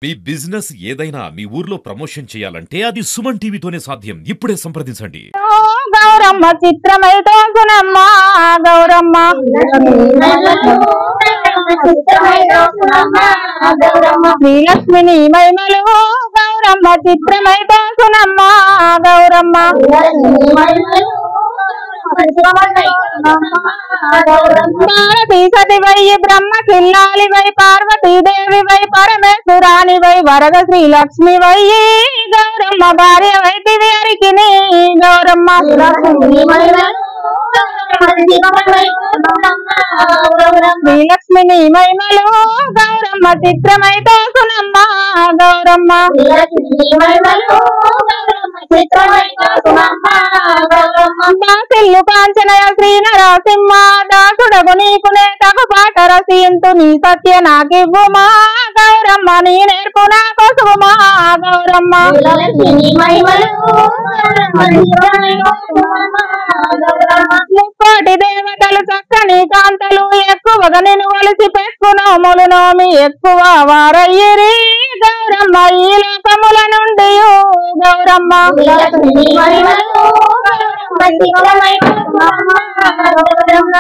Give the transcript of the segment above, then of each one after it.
మీ business ఏదైనా మీ ఊర్లో promotion చేయాలంటే అది సుమన్ టీవీతోనే సాధ్యం. ఇప్పుడే సంప్రదించండి. గౌరమ్మ చిత్రమైతో సునమ్మ గౌరమ్మ శ్రీలక్ష్మిని మహిమలు గౌరమ్మ చిత్రమైతో సునమ్మ గౌరమ్మ భారతీ సతివై బ్రహ్మ కిల్లాలి వై పార్వతీ దేవి వై పరమేశ్వరాని వై వరద శ్రీలక్ష్మి వై గౌరమ్మ భార్య వైతివి అరికిని గౌరమ్మ శ్రీలక్ష్మిని మహిమలు గౌరమ్మ చిత్రమైతో సునమ్మ గౌరమ్మ దాసిల్లు కాంచనయ శ్రీ నరసింహ దాసుడగు నీకునే తగు పాట రసింతు నీ సత్య నాకివ్వుమా గౌరమ్మ నీ నేర్పు నా కొసుమా గౌరమ్మ ముక్కోటి దేవతలు చక్కని కాంతలు ఎక్కువగా నేను వలిసి పెట్టుకునోములు నోమి ఎక్కువ వారయ్యిరి గౌరమ్మ ఈ లోకముల నుండి గౌరమ్మ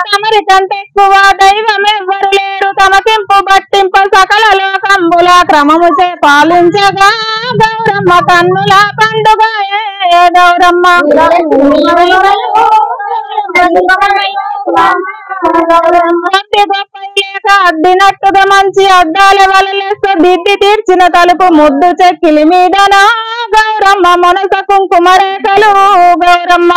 తమరి కంటే ఎక్కువ దైవం ఎవ్వరు లేరు తమకింపు బట్టింప సకల లోకంబుల క్రమముచే పాలించగా గౌరమ్మ కన్నుల పండుగ గౌరమ్మ అడ్డినట్టుగా మంచి అద్దాల వలలేస్తూ దిద్ది తీర్చిన తలుపు ముద్దు చెక్కిలి మీదనా గౌరమ్మ మనస కుంకుమ రేఖలు గౌరమ్మ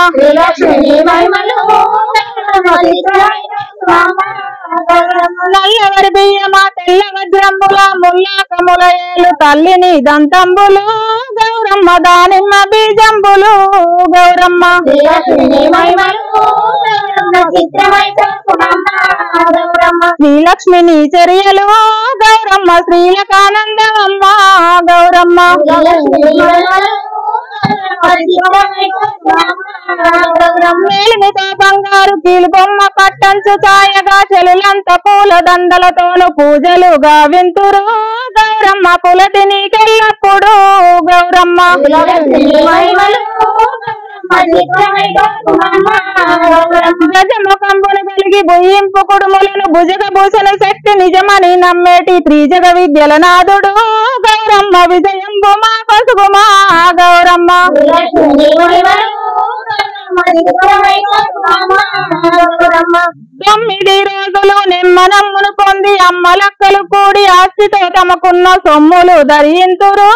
నల్లవరి బియ్యమా తెల్ల వజ్రంబుల ముల్లాకముల ఏలు తల్లిని దంతంబులు గౌరమ్మ దానిమ్మ బీజంబులు గౌరమ్మ శ్రీలక్ష్మిని చర్యలు గౌరమ్మ శ్రీలకానందమమ్మ గౌరమ్మ మేలిమితో బంగారు కీలు బొమ్మ పట్టంచు ఛాయగా చెలులంత పూల దండలతోను పూజలు గావింతురు గౌరమ్మ పులటి నీకెల్లప్పుడు గౌరమ్మ గజముఖంబును కలిగి బొయ్యింపు కుడుములను భుజగ భూషణ శక్తి నిజమని నమ్మేటి త్రిజగ విద్యల నాదుడు గౌరమ్మ విజయంబు మా పసుపు మా గౌరమ్మ తొమ్మిది రోజులు నిమ్మనమ్మును పొంది అమ్మలక్కలు కూడి ఆస్తితో తమకున్న సొమ్ములు ధరింతురు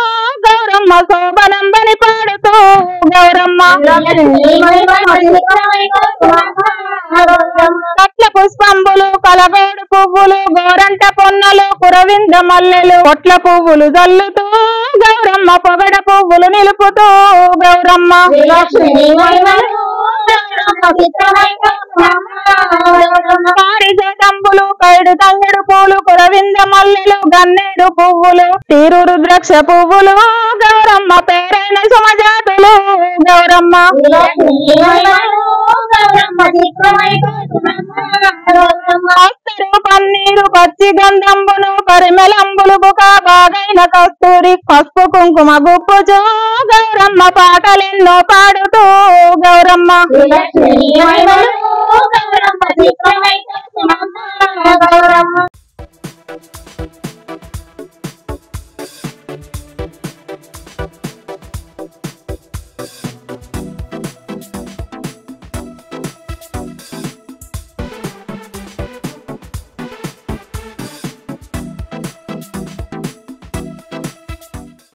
గౌరమ్మ శోభనంబని పాడుతూ గౌరమ్మ కట్ల పుష్పంబులు కలగోడు పువ్వులు గోరంట పొన్నలు కురవింద మల్లెలు కొట్ల పువ్వులు జల్లుతూ గౌరమ్మ పొగడ పువ్వులు నిలుపుతూ గౌరమ్మ పారిజాతంబులు పైడు తంగెడు పూలు కురవింద మల్లెలు గన్నేడు పువ్వులు తీరు రుద్రాక్ష పువ్వులు గౌరమ్మ పేరైన సుమజాతులు గౌరమ్మ పన్నీరు పచ్చి గంధంబులు పరిమళంబులు బుక బాగైన కస్తూరి పసుపు కుంకుమ గుప్పుచు గౌరమ్మ పాటలెన్నో పాడుతూ గౌరమ్మ